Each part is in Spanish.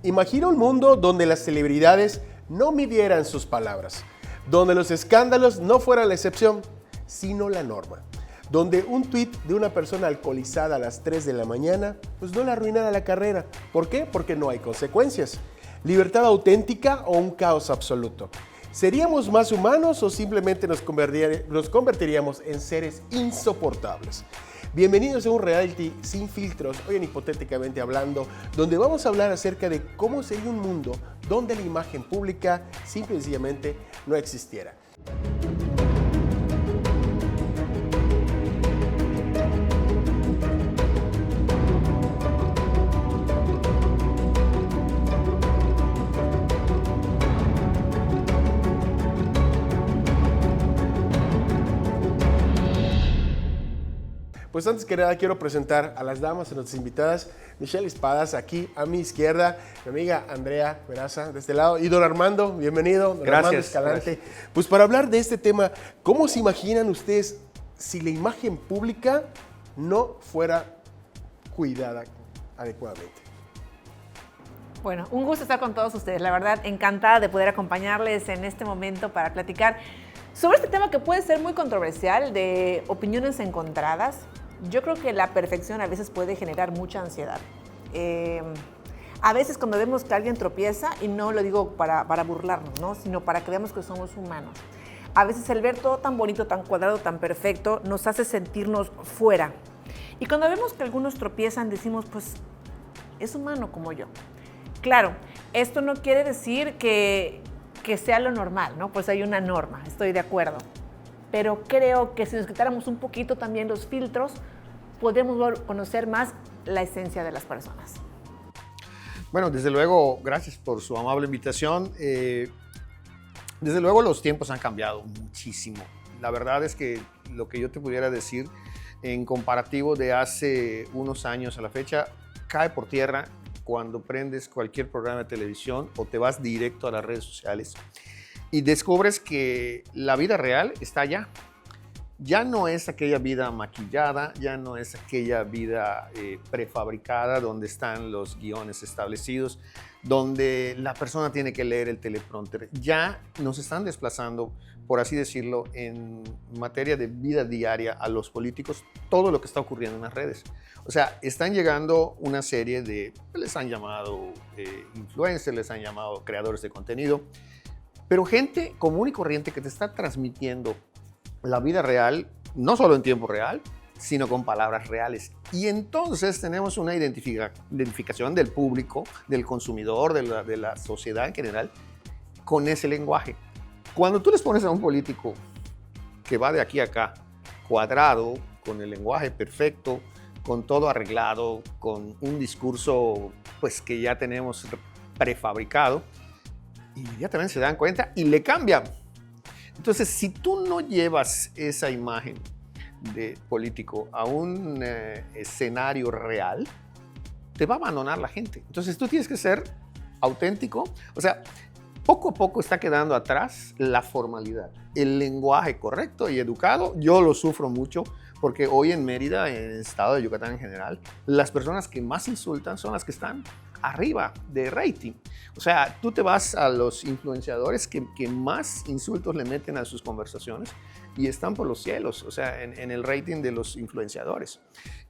Imagina un mundo donde las celebridades no midieran sus palabras, donde los escándalos no fueran la excepción, sino la norma, donde un tuit de una persona alcoholizada a las 3 de la mañana pues no le arruinara la carrera. ¿Por qué? Porque no hay consecuencias. ¿Libertad auténtica o un caos absoluto? ¿Seríamos más humanos o simplemente nos convertiríamos en seres insoportables? Bienvenidos a un reality sin filtros, hoy en Hipotéticamente Hablando, donde vamos a hablar acerca de cómo sería un mundo donde la imagen pública simple y sencillamente no existiera. Pues antes que nada quiero presentar a las damas, a nuestras invitadas. Michelle Espadas, aquí a mi izquierda, mi amiga Andrea Peraza de este lado, y don Armando, bienvenido. Don Gracias. Armando Escalante. Gracias. Pues para hablar de este tema, ¿cómo se imaginan ustedes si la imagen pública no fuera cuidada adecuadamente? Bueno, un gusto estar con todos ustedes. La verdad, encantada de poder acompañarles en este momento para platicar sobre este tema que puede ser muy controversial, de opiniones encontradas. Yo creo que la perfección a veces puede generar mucha ansiedad. A veces cuando vemos que alguien tropieza, y no lo digo para burlarnos, ¿no? Sino para que veamos que somos humanos. A veces el ver todo tan bonito, tan cuadrado, tan perfecto, nos hace sentirnos fuera. Y cuando vemos que algunos tropiezan, decimos, pues, es humano como yo. Claro, esto no quiere decir que sea lo normal, ¿no? Pues hay una norma, estoy de acuerdo. Pero creo que si nos quitáramos un poquito también los filtros, podemos conocer más la esencia de las personas. Bueno, desde luego, gracias por su amable invitación. Desde luego los tiempos han cambiado muchísimo. La verdad es que lo que yo te pudiera decir en comparativo de hace unos años a la fecha, cae por tierra cuando prendes cualquier programa de televisión o te vas directo a las redes sociales y descubres que la vida real está allá. Ya no es aquella vida maquillada, ya no es aquella vida prefabricada donde están los guiones establecidos, donde la persona tiene que leer el teleprompter. Ya nos están desplazando, por así decirlo, en materia de vida diaria a los políticos, todo lo que está ocurriendo en las redes. O sea, están llegando una serie de, les han llamado influencers, les han llamado creadores de contenido, pero gente común y corriente que te está transmitiendo la vida real, no solo en tiempo real, sino con palabras reales. Y entonces tenemos una identificación del público, del consumidor, de la sociedad en general, con ese lenguaje. Cuando tú les pones a un político que va de aquí a acá, cuadrado, con el lenguaje perfecto, con todo arreglado, con un discurso pues, que ya tenemos prefabricado, inmediatamente se dan cuenta y le cambian. Entonces, si tú no llevas esa imagen de político a un escenario real, te va a abandonar la gente. Entonces, tú tienes que ser auténtico. O sea, poco a poco está quedando atrás la formalidad, el lenguaje correcto y educado. Yo lo sufro mucho porque hoy en Mérida, en el estado de Yucatán en general, las personas que más insultan son las que están arriba de rating. O sea, tú te vas a los influenciadores que más insultos le meten a sus conversaciones y están por los cielos, o sea, en el rating de los influenciadores.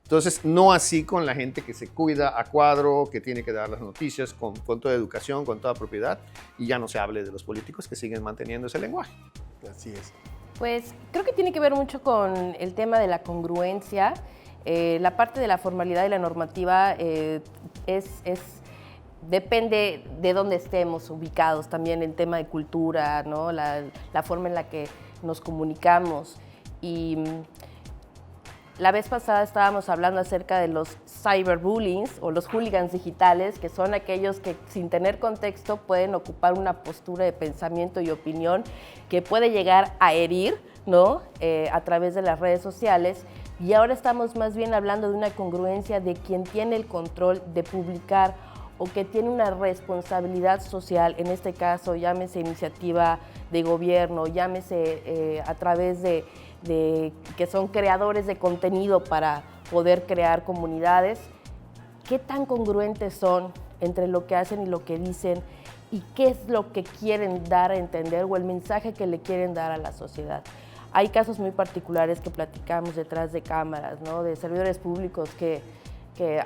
Entonces, no así con la gente que se cuida a cuadro, que tiene que dar las noticias con toda educación, con toda propiedad, y ya no se hable de los políticos que siguen manteniendo ese lenguaje. Así es. Pues creo que tiene que ver mucho con el tema de la congruencia. La parte de la formalidad y la normativa depende de dónde estemos ubicados, también el tema de cultura, ¿no? La forma en la que nos comunicamos. Y la vez pasada estábamos hablando acerca de los cyberbullying o los hooligans digitales, que son aquellos que sin tener contexto pueden ocupar una postura de pensamiento y opinión que puede llegar a herir, ¿no? A través de las redes sociales. Y ahora estamos más bien hablando de una congruencia de quien tiene el control de publicar o que tiene una responsabilidad social, en este caso llámese iniciativa de gobierno, llámese a través de que son creadores de contenido para poder crear comunidades. ¿Qué tan congruentes son entre lo que hacen y lo que dicen y qué es lo que quieren dar a entender o el mensaje que le quieren dar a la sociedad. Hay casos muy particulares que platicamos detrás de cámaras, ¿no? De servidores públicos que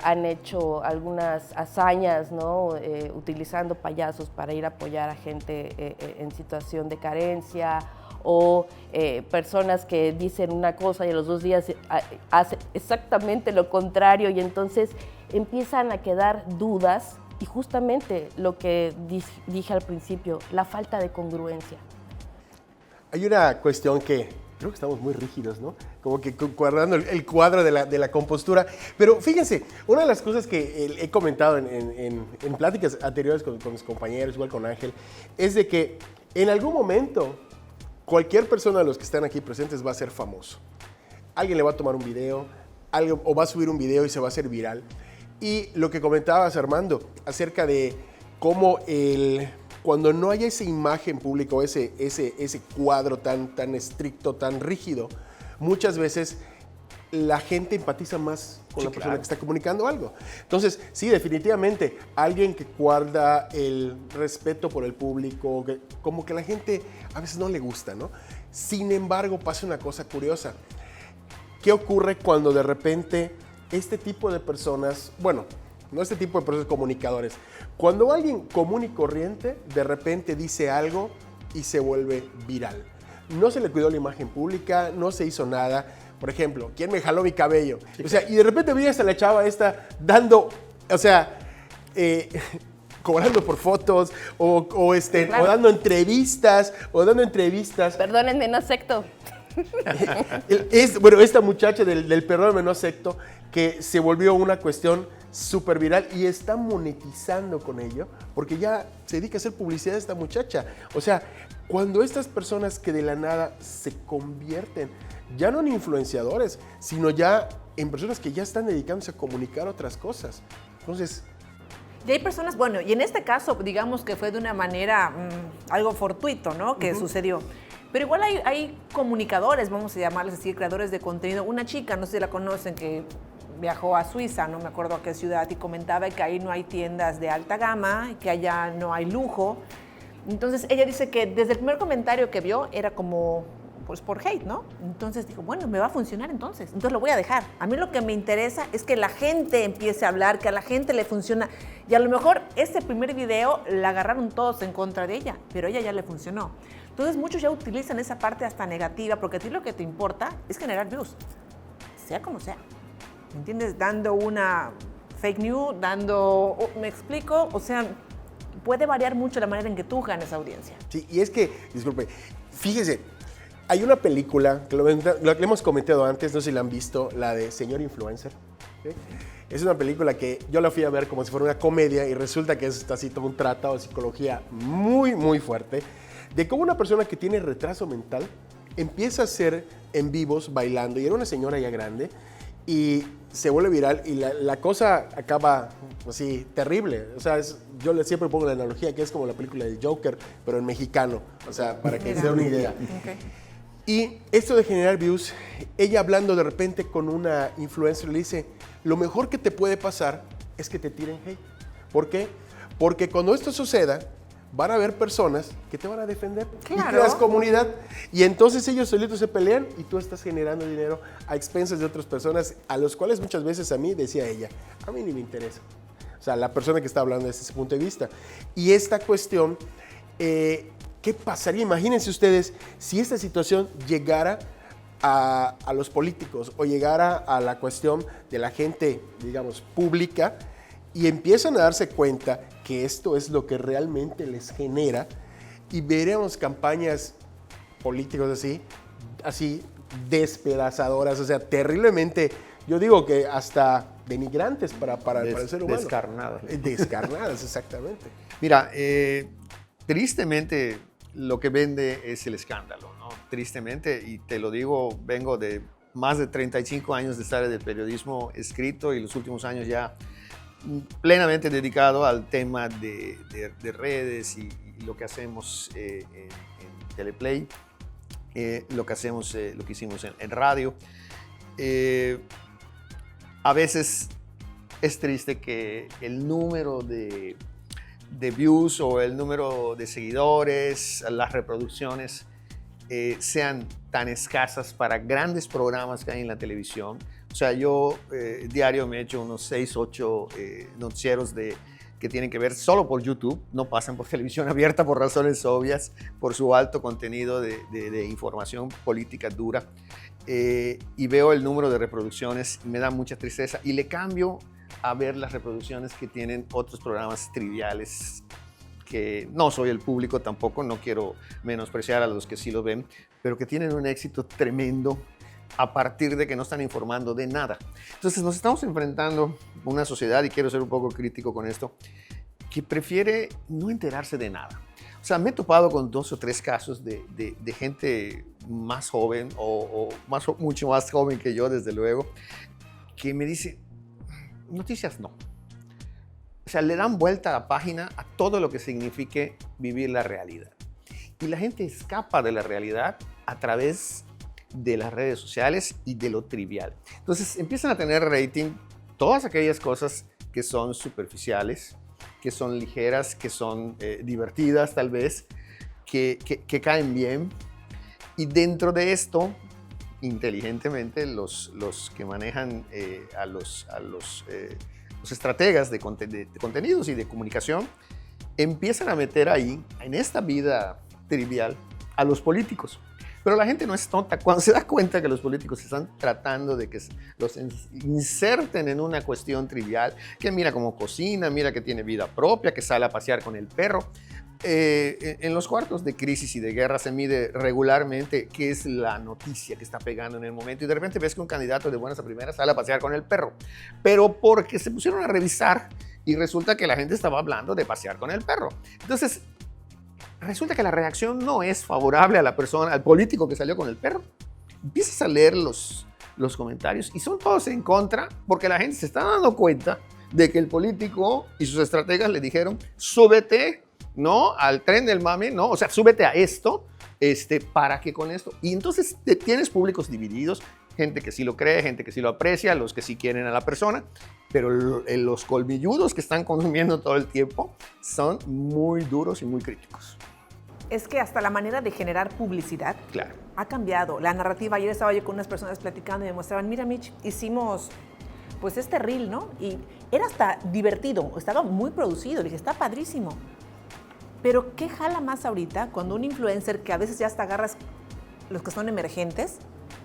han hecho algunas hazañas, ¿no? Utilizando payasos para ir a apoyar a gente en situación de carencia, o personas que dicen una cosa y a los 2 días hacen exactamente lo contrario, y entonces empiezan a quedar dudas, y justamente lo que dije al principio, la falta de congruencia. Hay una cuestión que creo que estamos muy rígidos, ¿no? Como que guardando el cuadro de la compostura. Pero fíjense, una de las cosas que he comentado en pláticas anteriores con mis compañeros, igual con Ángel, es de que en algún momento cualquier persona de los que están aquí presentes va a ser famoso. Alguien le va a tomar un video, o va a subir un video y se va a hacer viral. Y lo que comentabas, Armando, acerca de cómo cuando no hay esa imagen pública o ese cuadro tan estricto, tan rígido, muchas veces la gente empatiza más con la persona que está comunicando algo. Entonces, sí, definitivamente, alguien que guarda el respeto por el público, como que la gente a veces no le gusta, ¿no? Sin embargo, pasa una cosa curiosa. ¿Qué ocurre cuando de repente este tipo de personas, bueno, no este tipo de personas, comunicadores, cuando alguien común y corriente de repente dice algo y se vuelve viral? No se le cuidó la imagen pública, no se hizo nada. Por ejemplo, ¿quién me jaló mi cabello? O sea, y de repente veías a la chava esta dando, o sea, cobrando por fotos o dando entrevistas, Perdónenme, no acepto. Bueno, esta muchacha del Perdóname no acepto, que se volvió una cuestión súper viral y está monetizando con ello, porque ya se dedica a hacer publicidad esta muchacha. O sea, cuando estas personas que de la nada se convierten ya no en influenciadores, sino ya en personas que ya están dedicándose a comunicar otras cosas. Entonces, y hay personas, bueno, y en este caso, digamos que fue de una manera algo fortuito, ¿no? Que sucedió. Pero igual hay comunicadores, vamos a llamarles así, creadores de contenido. Una chica, no sé si la conocen, que viajó a Suiza, no me acuerdo a qué ciudad, y comentaba que ahí no hay tiendas de alta gama, que allá no hay lujo. Entonces ella dice que desde el primer comentario que vio era como, pues por hate, ¿no? Entonces dijo, bueno, me va a funcionar entonces lo voy a dejar. A mí lo que me interesa es que la gente empiece a hablar, que a la gente le funciona. Y a lo mejor ese primer video la agarraron todos en contra de ella, pero a ella ya le funcionó. Entonces muchos ya utilizan esa parte hasta negativa, porque a ti lo que te importa es generar views, sea como sea. ¿Me entiendes? Dando una fake news, ¿me explico? O sea, puede variar mucho la manera en que tú ganes audiencia. Sí, y es que, disculpe, fíjese, hay una película que lo hemos comentado antes, no sé si la han visto, la de Señor Influencer. ¿Sí? Es una película que yo la fui a ver como si fuera una comedia y resulta que es así todo un tratado de psicología muy, muy fuerte, de cómo una persona que tiene retraso mental empieza a hacer en vivos bailando, y era una señora ya grande, y se vuelve viral y la cosa acaba así terrible. O sea, yo siempre pongo la analogía que es como la película del Joker, pero en mexicano, o sea, para que se den una idea. Okay. Y esto de generar views, ella hablando de repente con una influencer le dice, lo mejor que te puede pasar es que te tiren hate. ¿Por qué? Porque cuando esto suceda, van a haber personas que te van a defender. Claro. Y creas comunidad. Y entonces ellos solitos se pelean y tú estás generando dinero a expensas de otras personas, a los cuales muchas veces a mí, decía ella, a mí ni me interesa. O sea, la persona que está hablando desde ese punto de vista. Y esta cuestión, ¿qué pasaría? Imagínense ustedes si esta situación llegara a los políticos o llegara a la cuestión de la gente, digamos, pública, y empiezan a darse cuenta que esto es lo que realmente les genera, y veremos campañas políticas así despedazadoras, o sea, terriblemente, yo digo que hasta denigrantes para el ser humano. Descarnadas. Descarnadas, exactamente. Mira, tristemente lo que vende es el escándalo, ¿no? Tristemente, y te lo digo, vengo de más de 35 años de estar en el periodismo escrito y los últimos años ya plenamente dedicado al tema de redes y lo que hacemos en Teleplay, lo que hicimos en radio. A veces es triste que el número de views o el número de seguidores, las reproducciones sean tan escasas para grandes programas que hay en la televisión. O sea, yo diario me echo unos 6, 8 noticieros que tienen que ver solo por YouTube, no pasan por televisión abierta por razones obvias, por su alto contenido de información política dura. Y veo el número de reproducciones y me da mucha tristeza. Y le cambio a ver las reproducciones que tienen otros programas triviales, que no soy el público tampoco, no quiero menospreciar a los que sí lo ven, pero que tienen un éxito tremendo a partir de que no están informando de nada. Entonces nos estamos enfrentando a una sociedad, y quiero ser un poco crítico con esto, que prefiere no enterarse de nada. O sea, me he topado con 2 o 3 casos de gente más joven o mucho más joven que yo, desde luego, que me dice, noticias no. O sea, le dan vuelta a la página a todo lo que signifique vivir la realidad. Y la gente escapa de la realidad a través de las redes sociales y de lo trivial. Entonces empiezan a tener rating todas aquellas cosas que son superficiales, que son ligeras, que son divertidas tal vez, que caen bien. Y dentro de esto, inteligentemente, los que manejan a los estrategas de contenidos y de comunicación empiezan a meter ahí, en esta vida trivial, a los políticos. Pero la gente no es tonta. Cuando se da cuenta que los políticos están tratando de que los inserten en una cuestión trivial, que mira cómo cocina, mira que tiene vida propia, que sale a pasear con el perro. En los cuartos de crisis y de guerra se mide regularmente qué es la noticia que está pegando en el momento, y de repente ves que un candidato de buenas a primeras sale a pasear con el perro, pero porque se pusieron a revisar y resulta que la gente estaba hablando de pasear con el perro. Entonces, resulta que la reacción no es favorable a la persona, al político que salió con el perro. Empiezas a leer los comentarios y son todos en contra, porque la gente se está dando cuenta de que el político y sus estrategas le dijeron, súbete, ¿no?, al tren del mame, ¿no? O sea, súbete a esto, para que con esto. Y entonces tienes públicos divididos, gente que sí lo cree, gente que sí lo aprecia, los que sí quieren a la persona, pero los colmilludos que están consumiendo todo el tiempo son muy duros y muy críticos. Es que hasta la manera de generar publicidad Claro. ha cambiado. La narrativa, ayer estaba yo con unas personas platicando y me mostraban, mira Mitch, hicimos pues este reel, ¿no? Y era hasta divertido, estaba muy producido, le dije, está padrísimo. Pero ¿qué jala más ahorita cuando un influencer, que a veces ya hasta agarras los que son emergentes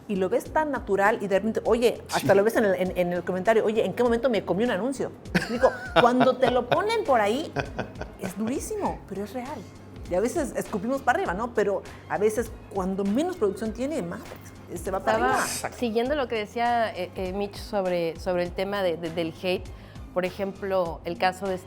y lo ves tan natural y de repente, oye, hasta lo ves en el comentario, oye, ¿en qué momento me comí un anuncio? Me explico, cuando te lo ponen por ahí, es durísimo, pero es real. Y a veces escupimos para arriba, ¿no? Pero a veces cuando menos producción tiene, más se va para arriba. Siguiendo lo que decía Mitch sobre el tema del hate, por ejemplo, el caso de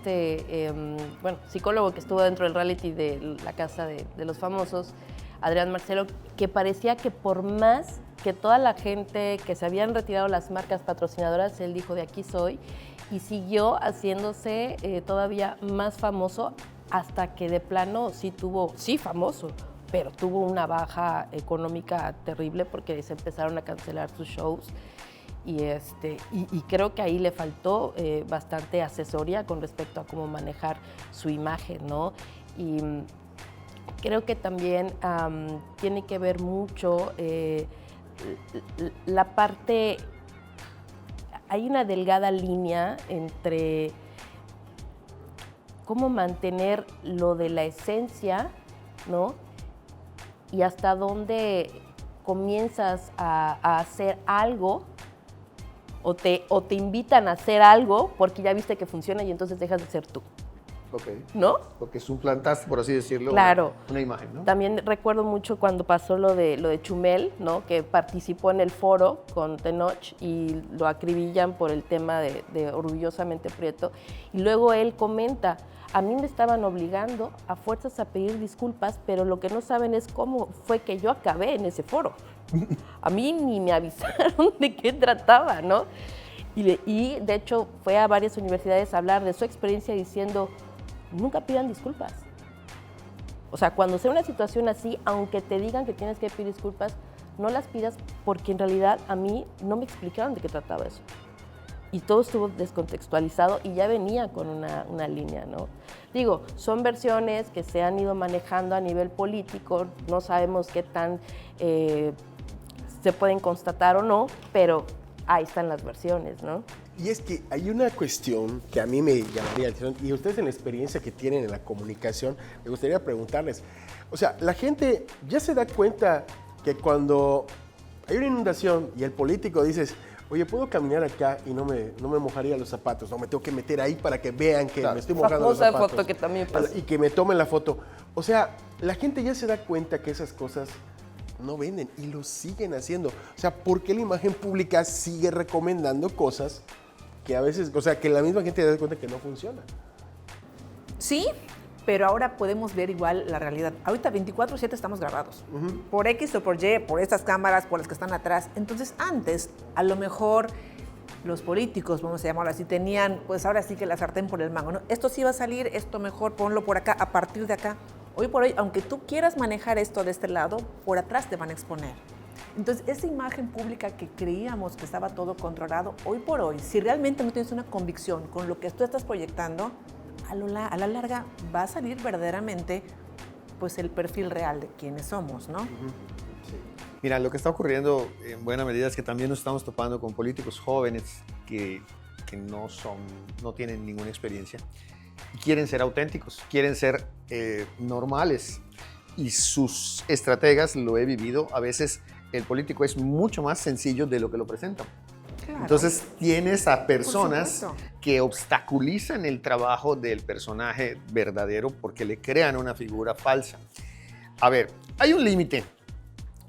psicólogo que estuvo dentro del reality de la Casa de los Famosos, Adrián Marcelo, que parecía que por más que toda la gente que se habían retirado las marcas patrocinadoras, él dijo, de aquí soy, y siguió haciéndose todavía más famoso, hasta que de plano sí famoso, pero tuvo una baja económica terrible porque se empezaron a cancelar sus shows. Y creo que ahí le faltó bastante asesoría con respecto a cómo manejar su imagen, ¿no? Y creo que también tiene que ver mucho la parte... Hay una delgada línea entre cómo mantener lo de la esencia, ¿no? Y hasta dónde comienzas a hacer algo o te invitan a hacer algo porque ya viste que funciona y entonces dejas de ser tú. Ok. ¿No? Porque suplantaste, por así decirlo, claro. una imagen, ¿no? También recuerdo mucho cuando pasó lo de Chumel, ¿no? Que participó en el foro con Tenoch y lo acribillan por el tema de Orgullosamente Prieto. Y luego él comenta, a mí me estaban obligando a fuerzas a pedir disculpas, pero lo que no saben es cómo fue que yo acabé en ese foro. A mí ni me avisaron de qué trataba, ¿no? Y de hecho fue a varias universidades a hablar de su experiencia diciendo, nunca pidan disculpas. O sea, cuando sea una situación así, aunque te digan que tienes que pedir disculpas, no las pidas porque en realidad a mí no me explicaron de qué trataba eso. y todo estuvo descontextualizado y ya venía con una línea, ¿no? Digo, son versiones que se han ido manejando a nivel político, no sabemos qué tan se pueden constatar o no, pero ahí están las versiones, ¿no? Y es que hay una cuestión que a mí me llamaría la atención, y ustedes en la experiencia que tienen en la comunicación, me gustaría preguntarles, o sea, la gente ya se da cuenta que cuando hay una inundación y el político dices, oye, ¿puedo caminar acá y no me mojaría los zapatos? No, me tengo que meter ahí para que vean que me estoy mojando los Famosa zapatos. foto que también pasa. Y que me tomen la foto. O sea, la gente ya se da cuenta que esas cosas no venden y lo siguen haciendo. O sea, ¿por qué la imagen pública sigue recomendando cosas que a veces, o sea, que la misma gente se da cuenta que no funciona? Sí, pero ahora podemos ver igual la realidad. Ahorita 24/7 estamos grabados. Por X o por Y, por estas cámaras, por las que están atrás. Entonces, antes, a lo mejor los políticos, vamos a llamarlo así, tenían, pues ahora sí que la sartén por el mango, ¿no? Esto sí va a salir, esto mejor, ponlo por acá, a partir de acá. Hoy por hoy, aunque tú quieras manejar esto de este lado, por atrás te van a exponer. Entonces, esa imagen pública que creíamos que estaba todo controlado, hoy por hoy, si realmente no tienes una convicción con lo que tú estás proyectando, a la larga va a salir verdaderamente pues el perfil real de quiénes somos, ¿no? Mira, lo que está ocurriendo en buena medida es que también nos estamos topando con políticos jóvenes que no tienen ninguna experiencia y quieren ser auténticos, quieren ser normales, y sus estrategas, lo he vivido, a veces el político es mucho más sencillo de lo que lo presentan. Claro. Entonces tienes a personas supuesto. que obstaculizan el trabajo del personaje verdadero porque le crean una figura falsa. A ver, hay un límite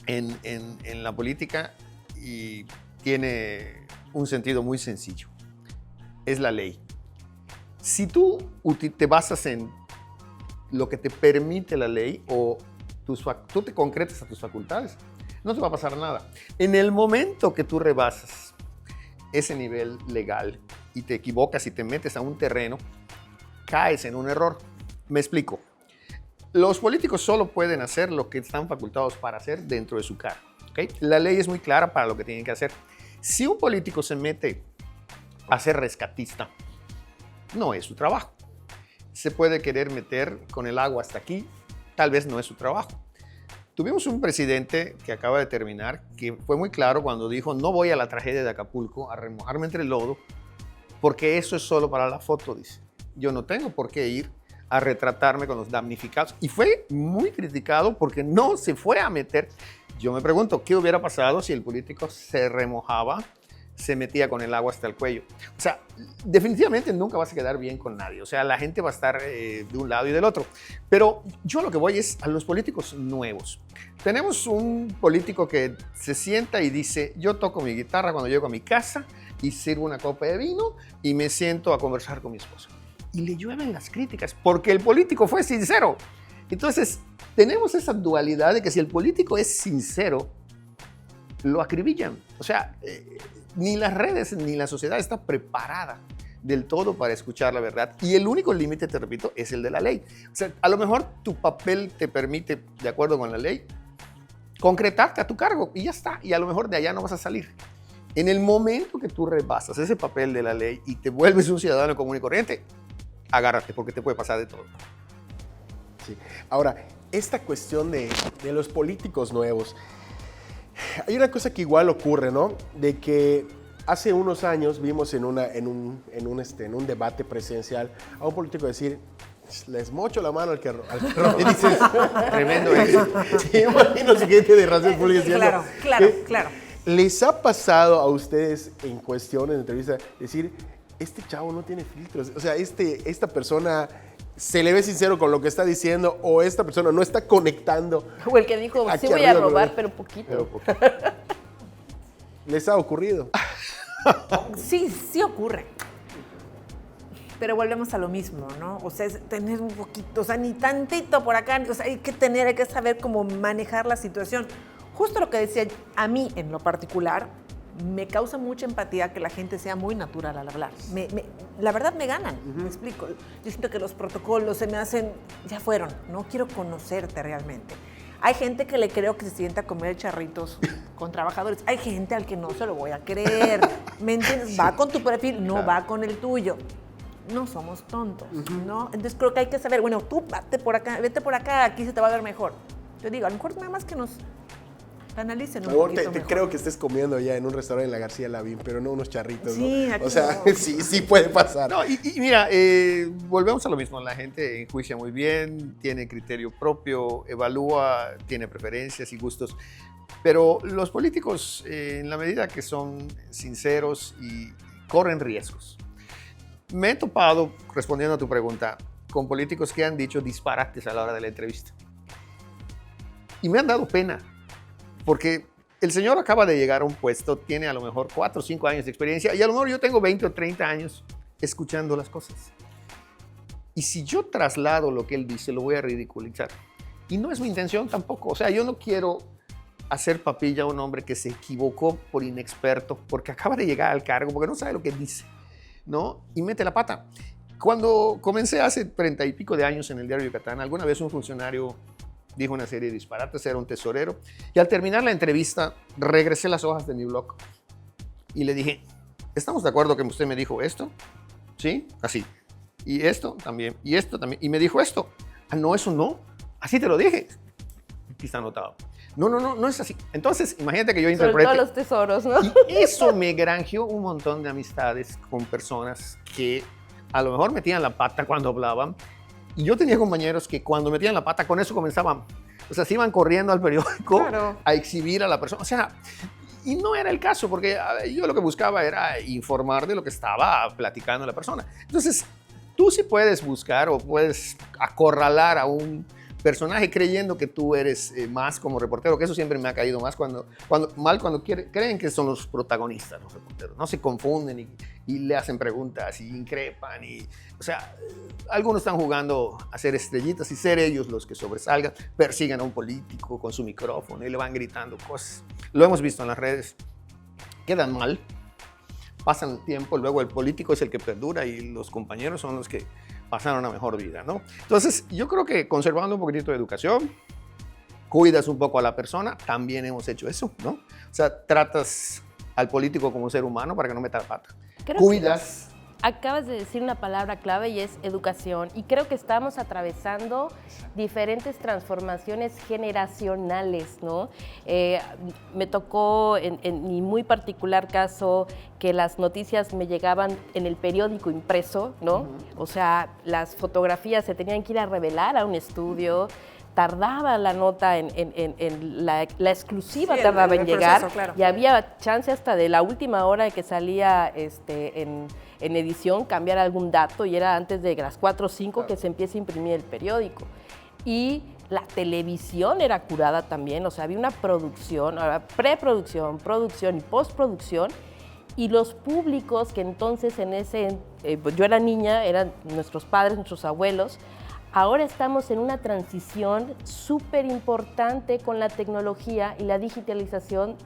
en la política y tiene un sentido muy sencillo. Es la ley. Si tú te basas en lo que te permite la ley o tú te concretas a tus facultades, no te va a pasar nada. En el momento que tú rebasas ese nivel legal y te equivocas y te metes a un terreno, caes en un error. Me explico. Los políticos solo pueden hacer lo que están facultados para hacer dentro de su cargo, ¿okay? La ley es muy clara para lo que tienen que hacer. Si un político se mete a ser rescatista, no es su trabajo. Se puede querer meter con el agua hasta aquí, tal vez no es su trabajo. Tuvimos un presidente que acaba de terminar, que fue muy claro cuando dijo, no voy a la tragedia de Acapulco a remojarme entre el lodo, porque eso es solo para la foto, dice. Yo no tengo por qué ir a retratarme con los damnificados. Y fue muy criticado porque no se fue a meter. Yo me pregunto, ¿qué hubiera pasado si el político se remojaba, se metía con el agua hasta el cuello? O sea, definitivamente nunca vas a quedar bien con nadie. O sea, la gente va a estar de un lado y del otro. Pero yo lo que voy es a los políticos nuevos. Tenemos un político que se sienta y dice, yo toco mi guitarra cuando llego a mi casa y sirvo una copa de vino y me siento a conversar con mi esposa. Y le llueven las críticas porque el político fue sincero. Entonces, tenemos esa dualidad de que si el político es sincero, lo acribillan. O sea, ni las redes ni la sociedad está preparada del todo para escuchar la verdad. Y el único límite, te repito, es el de la ley. O sea, a lo mejor tu papel te permite, de acuerdo con la ley, concretarte a tu cargo y ya está. Y a lo mejor de allá no vas a salir. En el momento que tú rebasas ese papel de la ley y te vuelves un ciudadano común y corriente, agárrate porque te puede pasar de todo. Sí. Ahora, esta cuestión de los políticos nuevos, hay una cosa que igual ocurre, ¿no? De que hace unos años vimos en un debate presidencial a un político decir, les mocho la mano al que roba. Y dices, tremendo eso. Sí, imagino gente de relaciones públicas diciendo, Claro. ¿les ha pasado a ustedes en cuestiones de entrevista decir, este chavo no tiene filtros? O sea, esta persona se le ve sincero con lo que está diciendo o esta persona no está conectando. O el que dijo, sí voy a robar, pero poquito. ¿Les ha ocurrido? Sí ocurre. Pero volvemos a lo mismo, ¿no? O sea, es tener un poquito, o sea, ni tantito por acá, o sea, hay que saber cómo manejar la situación. Justo lo que decía, a mí en lo particular, me causa mucha empatía que la gente sea muy natural al hablar. La verdad me ganan, me explico. Yo siento que los protocolos se me hacen, ya fueron, no quiero conocerte realmente. Hay gente que le creo que se sienta a comer charritos con trabajadores. Hay gente al que no se lo voy a creer. ¿Me entiendes? Va con tu perfil, no va con el tuyo. No somos tontos, ¿no? Entonces creo que hay que saber, bueno, tú vete por acá, aquí se te va a ver mejor. Yo digo, a lo mejor nada más que nos analicen un Amor, poquito te mejor. creo que estés comiendo ya en un restaurante en la García Lavín, pero no unos charritos, Sí, ¿no? aquí O sea, no. sí puede pasar. No, y mira, volvemos a lo mismo. La gente enjuicia muy bien, tiene criterio propio, evalúa, tiene preferencias y gustos. Pero los políticos, en la medida que son sinceros y corren riesgos. Me he topado, respondiendo a tu pregunta, con políticos que han dicho disparates a la hora de la entrevista. Y me han dado pena, porque el señor acaba de llegar a un puesto, tiene a lo mejor 4 o 5 años de experiencia, y a lo mejor yo tengo 20 o 30 años escuchando las cosas. Y si yo traslado lo que él dice, lo voy a ridiculizar. Y no es mi intención tampoco. O sea, yo no quiero hacer papilla a un hombre que se equivocó por inexperto, porque acaba de llegar al cargo, porque no sabe lo que dice, ¿no? Y mete la pata. Cuando comencé hace 30 y pico de años en el diario Yucatán, alguna vez un funcionario dijo una serie de disparates, era un tesorero, y al terminar la entrevista regresé las hojas de mi blog y le dije, ¿estamos de acuerdo que usted me dijo esto? ¿Sí? Así. Y esto también, y esto también, y me dijo esto. Ah, no, eso no. Así te lo dije. Aquí está anotado. No es así. Entonces, imagínate que yo Sobre interprete. todos los tesoros, ¿no? Y eso me granjeó un montón de amistades con personas que a lo mejor metían la pata cuando hablaban. Y yo tenía compañeros que cuando metían la pata, con eso comenzaban. O sea, se iban corriendo al periódico Claro. a exhibir a la persona. O sea, y no era el caso, porque yo lo que buscaba era informar de lo que estaba platicando la persona. Entonces, tú sí puedes buscar o puedes acorralar a un personaje creyendo que tú eres más como reportero, que eso siempre me ha caído más cuando creen que son los protagonistas, los reporteros. No se confunden y le hacen preguntas y increpan. O sea, algunos están jugando a ser estrellitas y ser ellos los que sobresalgan, persigan a un político con su micrófono y le van gritando cosas. Lo hemos visto en las redes. Quedan mal, pasan el tiempo, luego el político es el que perdura y los compañeros son los que pasaron una mejor vida, ¿no? Entonces, yo creo que conservando un poquitito de educación, cuidas un poco a la persona, también hemos hecho eso, ¿no? O sea, tratas al político como un ser humano para que no meta la pata. Creo que Cuidas. acabas de decir una palabra clave y es educación. Y creo que estamos atravesando diferentes transformaciones generacionales, ¿no? Me tocó en mi muy particular caso que las noticias me llegaban en el periódico impreso, ¿no? O sea, las fotografías se tenían que ir a revelar a un estudio. Tardaba la nota en la exclusiva, Sí, tardaba el en llegar, proceso, claro. y había chance hasta de la última hora de que salía en edición cambiar algún dato, y era antes de las 4 o 5 que se empieza a imprimir el periódico. Y la televisión era curada también, o sea, había una producción, preproducción, producción y postproducción, y los públicos que entonces yo era niña, eran nuestros padres, nuestros abuelos. Ahora estamos en una transición súper importante con la tecnología y la digitalización.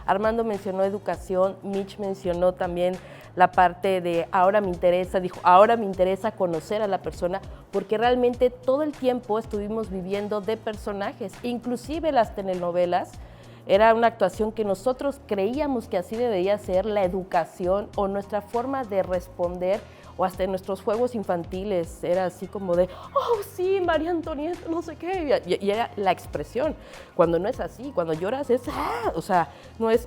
Armando mencionó educación, Mitch mencionó también la parte de ahora me interesa conocer a la persona, porque realmente todo el tiempo estuvimos viviendo de personajes, inclusive las telenovelas. Era una actuación que nosotros creíamos que así debería ser la educación o nuestra forma de responder, o hasta en nuestros juegos infantiles era así como de, oh sí, María Antonieta, no sé qué, y era la expresión, cuando no es así, cuando lloras es, o sea, no es,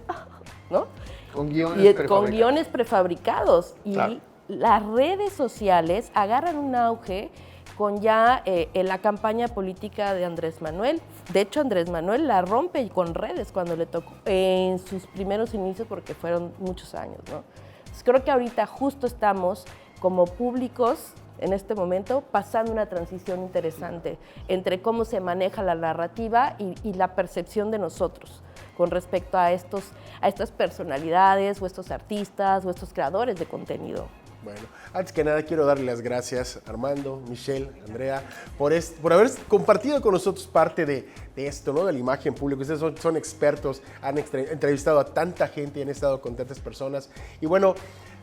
¿no? Con guiones Con prefabricados. guiones prefabricados. Y Claro. las redes sociales agarran un auge con ya la campaña política de Andrés Manuel. De hecho, Andrés Manuel la rompe con redes cuando le tocó en sus primeros inicios, porque fueron muchos años, ¿no? Entonces, creo que ahorita justo estamos como públicos en este momento pasando una transición interesante entre cómo se maneja la narrativa y la percepción de nosotros con respecto a estas personalidades o estos artistas o estos creadores de contenido. Bueno, antes que nada quiero darle las gracias a Armando, Michelle, Andrea, por haber compartido con nosotros parte de esto, ¿no? De la imagen pública. Ustedes son expertos, han entrevistado a tanta gente y han estado con tantas personas. Y bueno,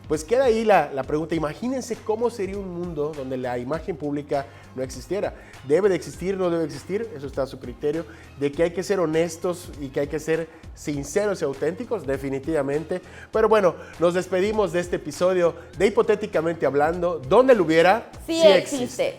pues queda ahí la pregunta. Imagínense cómo sería un mundo donde la imagen pública no existiera. ¿Debe de existir, no debe existir? Eso está a su criterio. ¿De que hay que ser honestos y que hay que ser sinceros y auténticos? Definitivamente. Pero bueno, nos despedimos de este episodio de Hipotéticamente Hablando. ¿Dónde lo hubiera? Sí existe.